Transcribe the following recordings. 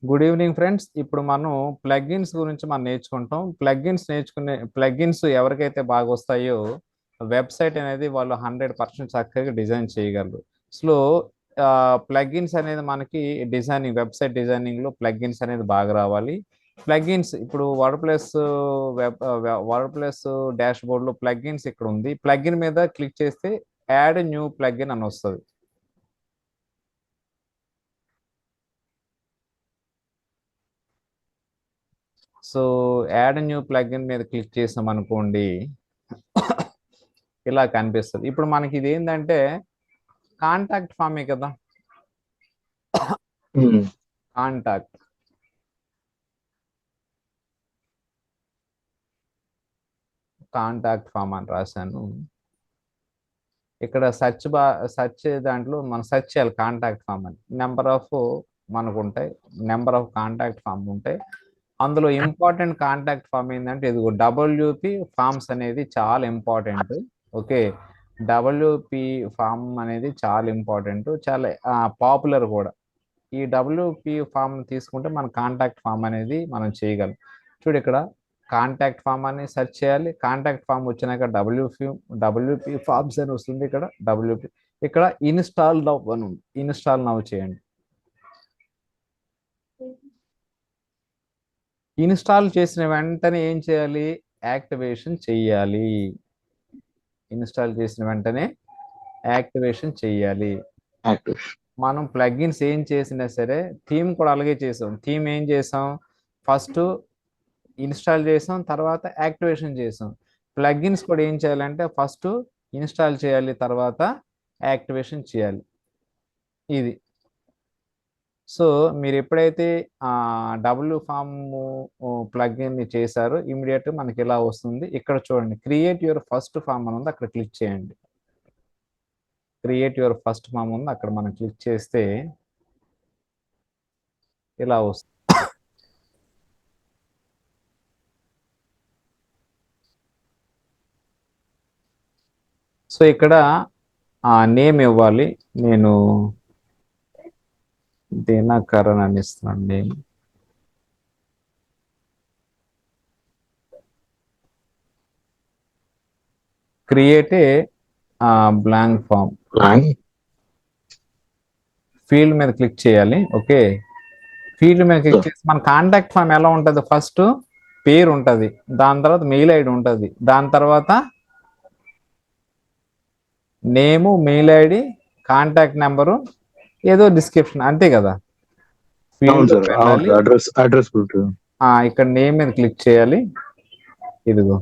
Good evening friends. ఇప్పుడు మనం plugins గురించి నేర్చుకుంటాం. ప్లగ్ఇన్స్ ఎవరికైతే బాగా వస్తాయో వెబ్సైట్ అనేది వాళ్ళు 100% చక్కగా డిజైన్ చేయగలరు. స్లో ప్లగ్ఇన్స్ అనేది మనకి వెబ్సైట్ డిజైనింగ్ లో ప్లగ్ఇన్స్ అనేది బాగా రావాలి. ప్లగ్ఇన్స్ ఇప్పుడు వర్డ్ ప్లస్ డాష్ బోర్డ్ లో ప్లగ్ఇన్స్ ఇక్కడ ఉంది. ప్లగ్ఇన్ మీద క్లిక్ చేస్తే యాడ్ న్యూ ప్లగ్ఇన్ అని వస్తుంది. సో యాడ్ న్యూ ప్లగ్ఇన్ మీద క్లిక్ చేసాం అనుకోండి, ఇలా కనిపిస్తుంది. ఇప్పుడు మనకి ఇది ఏంటంటే కాంటాక్ట్ ఫామే కదా. కాంటాక్ట్ కాంటాక్ట్ ఫామ్ అని రాశాను. ఇక్కడ సెర్చ్ దాంట్లో మనం సెర్చ్ చేయాలి కాంటాక్ట్ ఫామ్ అని. మనకు ఉంటాయి, నెంబర్ ఆఫ్ కాంటాక్ట్ ఫామ్ ఉంటాయి. అందులో ఇంపార్టెంట్ కాంటాక్ట్ ఫామ్ ఏంటంటే ఇదిగో డబ్ల్యూపి ఫామ్స్ అనేది చాలా ఇంపార్టెంట్. ఓకే, డబ్ల్యూపి ఫామ్ అనేది చాలా ఇంపార్టెంట్, చాలా పాపులర్ కూడా. ఈ డబ్ల్యూపి ఫామ్ తీసుకుంటే మన కాంటాక్ట్ ఫామ్ అనేది మనం చేయగలం. చూడు, ఇక్కడ కాంటాక్ట్ ఫామ్ అని సెర్చ్ చేయాలి. కాంటాక్ట్ ఫామ్ వచ్చినాక డబ్ల్యూపి ఫామ్స్ అని వస్తుంది. ఇక్కడ ఇన్స్టాల్ నౌ అని ఉంది. ఇన్స్టాల్ నౌ చేయండి. ఇన్స్టాల్ చేసిన వెంటనే ఏం చేయాలి? యాక్టివేషన్ చెయ్యాలి. ఇన్స్టాల్ చేసిన వెంటనే యాక్టివేషన్ చెయ్యాలి. మనం ప్లగ్ఇన్స్ ఏం చేసినా సరే, థీమ్ కూడా అలాగే చేసాం. థీమ్ ఏం చేసాం? ఫస్ట్ ఇన్స్టాల్ చేసాం, తర్వాత యాక్టివేషన్ చేసాం. ప్లగ్ఇన్స్ కూడా ఏం చేయాలంటే ఫస్ట్ ఇన్స్టాల్ చేయాలి, తర్వాత యాక్టివేషన్ చేయాలి. ఇది. సో మీరు ఎప్పుడైతే డబ్ల్యూ ఫామ్ ప్లగ్ఇన్ చేశారో ఇమీడియట్ మనకి ఇలా వస్తుంది. ఇక్కడ చూడండి, క్రియేట్ యువర్ ఫస్ట్ ఫామ్ అని ఉంది, అక్కడ క్లిక్ చేయండి. క్రియేట్ యువర్ ఫస్ట్ ఫామ్ ఉంది, అక్కడ మనం క్లిక్ చేస్తే ఇలా వస్తుంది. సో ఇక్కడ నేమ్ ఇవ్వాలి. నేను దినకరన్ అని ఇస్తున్నాను name. Create a blank form. Field మీద క్లిక్ చేయాలి. ఓకే, ఫీల్డ్ మీద క్లిక్ చేసి మన కాంటాక్ట్ ఫామ్ ఎలా ఉంటుంది? ఫస్ట్ పేరు ఉంటుంది, దాని తర్వాత మెయిల్ ఐడి ఉంటుంది, దాని తర్వాత నేము, మెయిల్ ఐడి, కాంటాక్ట్ నెంబరు, ఏదో డిస్క్రిప్షన్, అంతే కదా. ఇక్కడ నేమ్ మీద క్లిక్ చేయాలి. ఇదిగో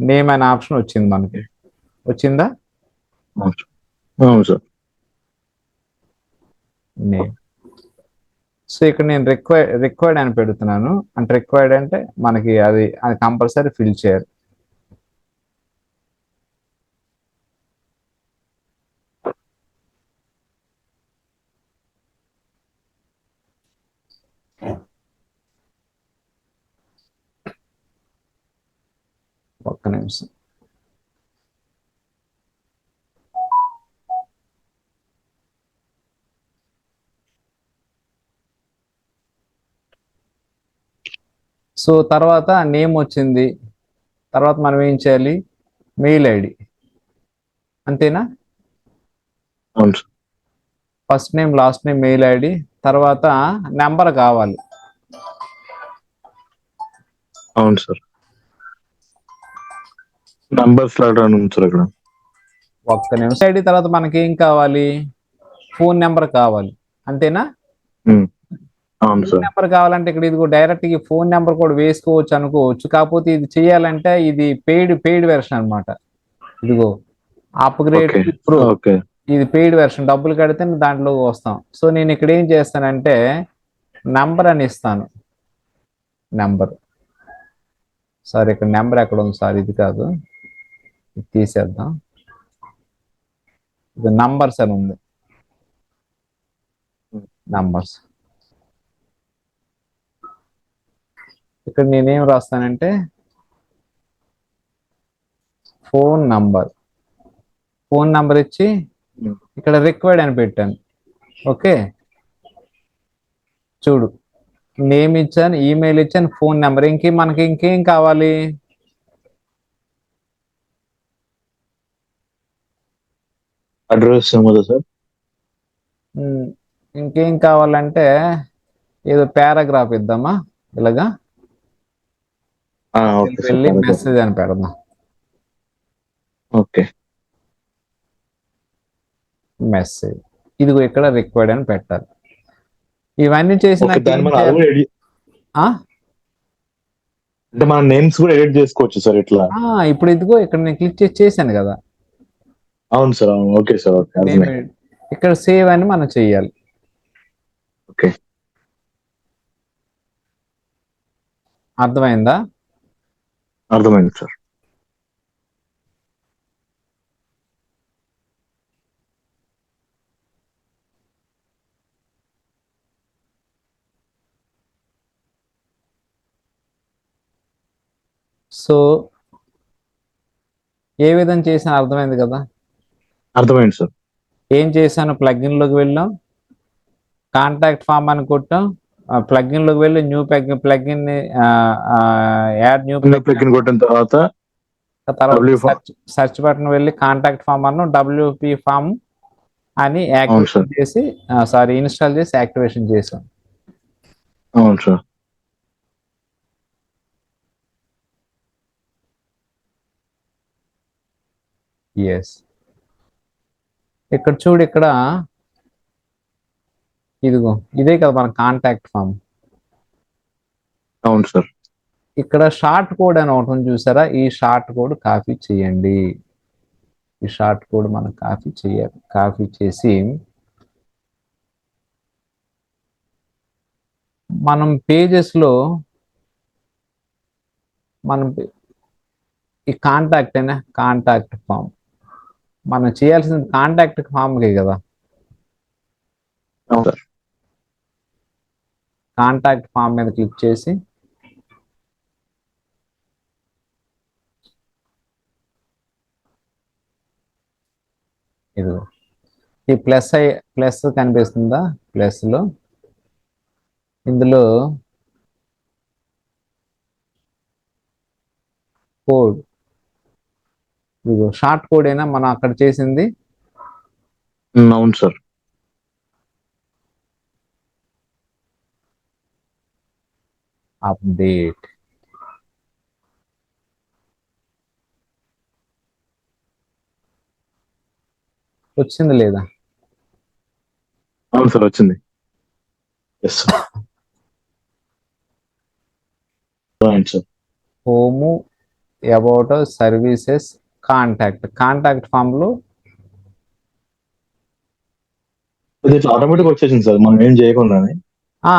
నేమ్ అనే ఆప్షన్ వచ్చింది మనకి. వచ్చిందా? నేమ్. సో ఇక్కడ నేను రిక్వైర్డ్ అని పెడుతున్నాను. అంటే రిక్వైర్డ్ అంటే మనకి అది కంపల్సరీ ఫిల్ చేయాలి. ఒక్క నిమిషం. సో తర్వాత నేమ్ వచ్చింది, తర్వాత మనం ఏం చేయాలి? మెయిల్ ఐడి, అంతేనా? First name, last name, mail ID, తర్వాత నెంబర్ కావాలి. అవును సార్, నంబర్స్ ఇక్కడ. ఒక్క నిమిషం. ఐడి తర్వాత మనకి ఏం కావాలి? ఫోన్ నెంబర్ కావాలి, అంతేనా? ఫోన్ నెంబర్ కావాలంటే ఇక్కడ ఇదిగో డైరెక్ట్ గా ఫోన్ నెంబర్ కూడా వేసుకోవచ్చు అనుకోవచ్చు. కాకపోతే ఇది చేయాలంటే ఇది పెయిడ్ వెర్షన్ అనమాట. ఇదిగో అప్గ్రేడ్ ప్రో, ఇది పెయిడ్ వెర్షన్. డబ్బులు కడితే దాంట్లో వస్తాం. సో నేను ఇక్కడ ఏం చేస్తానంటే నంబర్ అని ఇస్తాను. నెంబర్, సార్ ఇక్కడ నెంబర్ ఎక్కడ ఉంది సార్? ఇది కాదు, ఇది తీసేద్దాం. ఇది నంబర్స్ అని ఉంది. నంబర్స్. ఇక్కడ నేనేం రాస్తానంటే ఫోన్ నంబర్ ఇచ్చి ఇక్కడ రిక్వైర్డ్ అని పెట్టాను. ఓకే, చూడు, నేమ్ ఇచ్చాను, ఈమెయిల్ ఇచ్చాను, ఫోన్ నెంబర్, మనకి ఇంకేం కావాలి? అడ్రస్ ఏమో సార్. ఇంకేం కావాలంటే ఏదో పారాగ్రాఫ్ ఇద్దామా ఇలాగా, ఓకే సార్. వెళ్ళి మెసేజ్ అని పెడదాం. ఓకే, మెసేజ్, ఇదిగో ఇక్కడ రిక్వైర్డ్ అని పెట్టాలి. ఇవన్నీ చేసినాక దాన్ని మనం అది కూడా అంటే మన నేమ్స్ కూడా ఎడిట్ చేసుకోవచ్చు సార్ ఇట్లా. ఇప్పుడు ఇదిగో ఇక్కడ నేను క్లిక్ చేశాను కదా. అవును సార్, అవును. Okay sir, okay. ఇక్కడ సేవ్ అని మనం చెయ్యాలి. ఓకే, అర్థమైందా? అర్థమైంది సార్. సో ఏ విధంగా చేసినా అర్థమైంది కదా? అర్థమైంది సార్. ఏం చేశాను, ప్లగ్ఇన్ లోకి వెళ్ళాం, కాంటాక్ట్ ఫామ్ అని కొట్టాం, ప్లగ్ఇన్ లోకి వెళ్ళి new plugin add new plugin కొట్టిన తర్వాత సెర్చ్ బటన్ వెళ్ళి కాంటాక్ట్ ఫామ్ అను డబ్ల్యూపీ ఫామ్ అని యాక్టివేషన్ చేసి ఇన్స్టాల్ చేసి యాక్టివేషన్ చేసాం. అవును సార్. ఎస్, ఇక్కడ చూడు, ఇక్కడ ఇదిగో ఇదే కదా మన కాంటాక్ట్ ఫామ్. అవును సార్. ఇక్కడ షార్ట్ కోడ్ అని ఒకటి ఉంది చూసారా, ఈ షార్ట్ కోడ్ కాపీ చేయండి. ఈ షార్ట్ కోడ్ మనం కాపీ చేయాలి. కాపీ చేసి మనం పేజెస్లో మనం ఈ కాంటాక్ట్ ఫామ్ మనం చేయాల్సింది కాంటాక్ట్ ఫామ్కే కదా. కాంటాక్ట్ ఫామ్ మీద క్లిక్ చేసి ఇదిగో ఈ ప్లస్ కనిపిస్తుందా, ప్లస్లో ఇందులో కోడ్, ఇదిగో షార్ట్ కోడ్ అయినా మనం అక్కడ చేసింది. అవును సార్. అప్డేట్, వచ్చింది లేదా? అవును సార్, వచ్చింది. Home, about, services, contact form లో ఆటోమేటిక్ వచ్చేసింది సార్, మనం ఏం చేయకుండానే.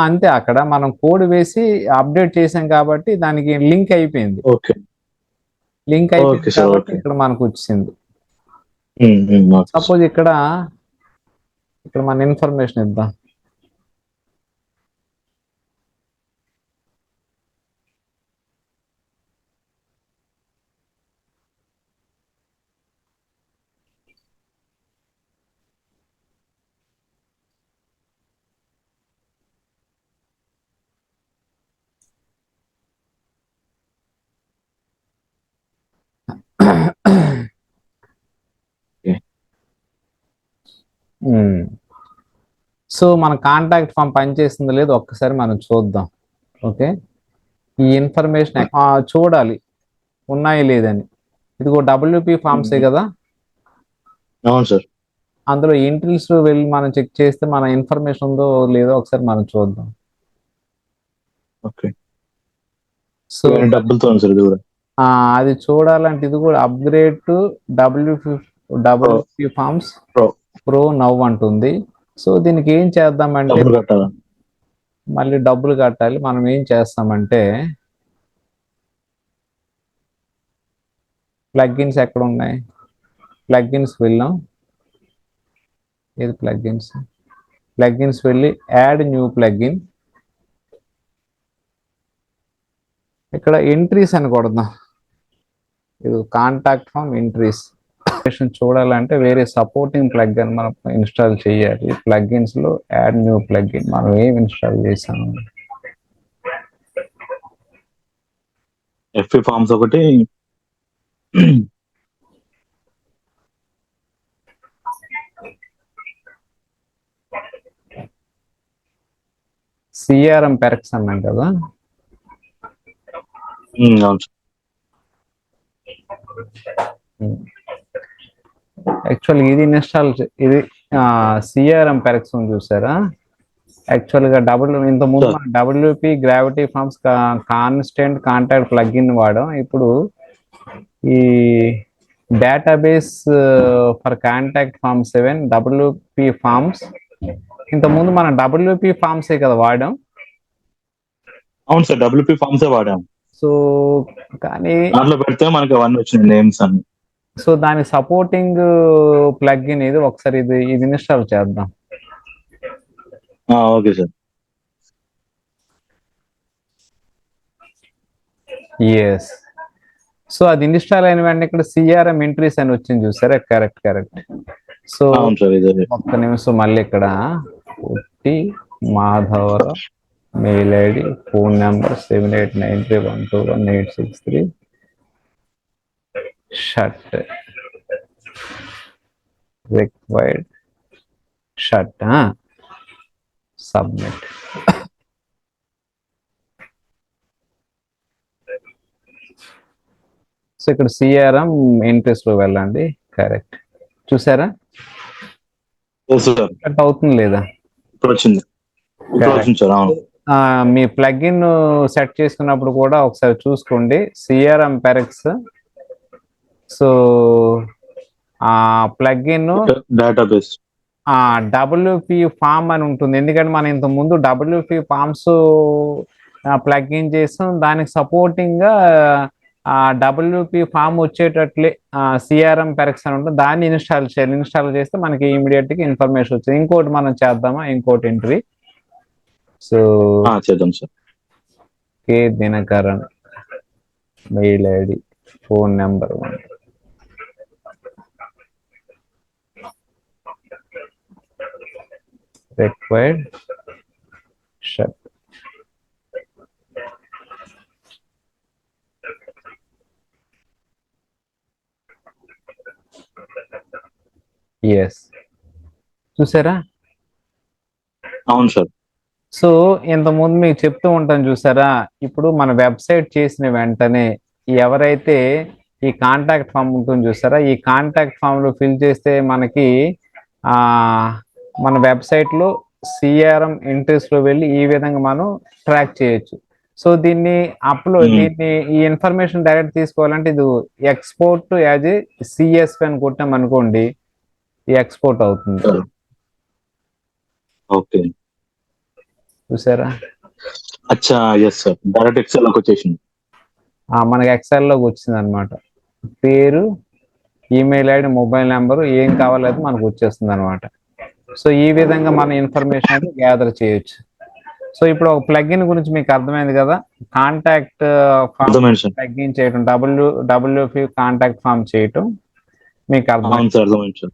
అంతే, అక్కడ మనం కోడ్ వేసి అప్డేట్ చేసాం కాబట్టి దానికి లింక్ అయిపోయింది. ఓకే, లింక్ అయిపోయింది కాబట్టి ఇక్కడ మనకు వచ్చింది. సపోజ్ ఇక్కడ మన ఇన్ఫర్మేషన్ ఇద్దాం. సో మన కాంటాక్ట్ ఫామ్ పనిచేస్తుందో లేదో ఒక్కసారి మనం చూద్దాం. ఓకే, ఈ ఇన్ఫర్మేషన్ చూడాలి ఉన్నాయి లేదని. ఇదిగో డబ్ల్యూపీ ఫామ్సే కదా. అవును సార్. అందులో ఎంట్రీస్ వెళ్ళి మనం చెక్ చేస్తే మన ఇన్ఫర్మేషన్ ఉందో లేదో ఒకసారి మనం చూద్దాం. ఓకే, సో అది చూడాలంటే ఇది కూడా upgrade to WP forms pro now అంటుంది. సో దీనికి ఏం చేద్దామంటే మళ్ళీ డబ్బులు కట్టాలి. మనం ఏం చేస్తామంటే ప్లగ్ఇన్స్ ఎక్కడ ఉన్నాయి, ప్లగ్ఇన్స్ వెళ్ళాం. ఏది ప్లగ్ఇన్స్ వెళ్ళి యాడ్ న్యూ ప్లగ్ఇన్, ఇక్కడ ఎంట్రీస్ అని కొడదాం. ఇది కాంటాక్ట్ ఫామ్ ఎంట్రీస్. చూడాలంటే వేరే సపోర్టింగ్ ప్లగ్ఇన్ మనం ఇన్స్టాల్ చేయాలి. ప్లగ్ఇన్స్ లో యాడ్ న్యూ ప్లగ్ఇన్ మనం ఏం ఇన్స్టాల్ చేసాము? ఎఫ్పి ఫార్మ్స్ ఒకటి, సిఆర్ఎం పెరక్స్ అన్నాం కదా. అవును సార్. యాక్చువల్గా ఇది ఇన్స్టాల్ ఇది సిఆర్ఎం పెరక్స్ చూసారా? యాక్చువల్గా ఇంతకుముందు Sure. మనం W P gravity forms constant contact plugin వాడాం. ఇప్పుడు ఈ database for contact form 7 W P forms. ఇంతకుముందు మనం డబ్ల్యూపి ఫార్మ్సే కదా వాడాం. అవును సార్, డబ్ల్యూపీ ఫార్మ్సే వాడాం. సో కానీ దాంట్లో పెడితే మనకి అవన్నీ వచ్చినాయి నేమ్స్ అన్ని. సో దాని సపోర్టింగ్ ప్లగ్ఇన్ ఇది ఒకసారి ఇది ఇన్స్టాల్ చేద్దాం. Okay sir. ఎస్. సో అది ఇన్స్టాల్ అయిన వెంటనే ఇక్కడ సిఆర్ఎం ఎంట్రీస్ అని వచ్చింది చూసారా? కరెక్ట్. సో అవును సార్, ఇదే. ఒక్క నిమిషం మళ్ళీ ఇక్కడ పుట్టి Madhavarao mail ID phone number 7893121863 shirt required shirt submit. So ఇక్కడ సిఆర్ఎం ఇంట్రెస్ట్ లో వెళ్ళండి. కరెక్ట్. చూసారా Yes, sir. కట్ అవుతుంది లేదా? ఇప్పుడు వచ్చింది సార్. అవును. మీ ప్లగ్ఇన్ సెట్ చేసుకున్నప్పుడు కూడా ఒకసారి చూసుకోండి సిఆర్ఎం పెరక్స్. సో ఆ ప్లగ్ఇన్ డేటాబేస్ డబ్ల్యూపి ఫామ్ అని ఉంటుంది. ఎందుకంటే మనం ఇంత ముందు డబ్ల్యూపి ఫామ్స్ ప్లగ్ఇన్ చేసాం. దానికి సపోర్టింగ్ గా డబ్ల్యూపి ఫామ్ వచ్చేటట్లే సిఆర్ఎం పెరక్స్ అని ఉంటుంది. దాన్ని ఇన్స్టాల్ చేయాలి. ఇన్స్టాల్ చేస్తే మనకి ఇమీడియట్ గా ఇన్ఫర్మేషన్ వచ్చింది. ఇంకోటి మనం చేద్దామా? ఇంకోటి ఎంట్రీ. సో చేద్దాం sir. K Dinakaran mail ID phone number 1 required shirt. Yes. చూసారా? అవును సార్. సో ఇంతకుముందు మీకు చెప్తూ ఉంటాను చూసారా? ఇప్పుడు మన వెబ్సైట్ చేసిన వెంటనే ఎవరైతే ఈ కాంటాక్ట్ ఫామ్ ఉంటుంది చూసారా? ఈ కాంటాక్ట్ ఫామ్ లో ఫిల్ చేస్తే మనకి మన వెబ్సైట్ లో సిఆర్ఎం ఎంట్రీస్ లో వెళ్ళి ఈ విధంగా మనం ట్రాక్ చేయొచ్చు. సో దీన్ని ఈ ఇన్ఫర్మేషన్ డైరెక్ట్ తీసుకోవాలంటే ఇది ఎక్స్పోర్ట్ యాజ్ ఏ సిఎస్పి అని కొట్టాం అనుకోండి, ఈ ఎక్స్పోర్ట్ అవుతుంది. ఓకే. చూసారా? అచ్చా, ఎస్ సార్. డైరెక్ట్ ఎక్సెల్ లోకి వచ్చేసింది. మనకి ఎక్సెల్ లోకి వచ్చింది అనమాట. పేరు, ఈమెయిల్ ఐడి, మొబైల్ నెంబరు ఏం కావాలో మనకు వచ్చేస్తుంది అనమాట. సో ఈ విధంగా మన ఇన్ఫర్మేషన్ అయితే గ్యాదర్ చేయొచ్చు. సో ఇప్పుడు ఒక ప్లగ్ఇన్ గురించి మీకు అర్థమైంది కదా? కాంటాక్ట్ ఫామ్ ప్లగ్ఇన్ చేయటం, డబ్ల్యూపి కాంటాక్ట్ ఫామ్ చేయటం మీకు అర్థమైంది.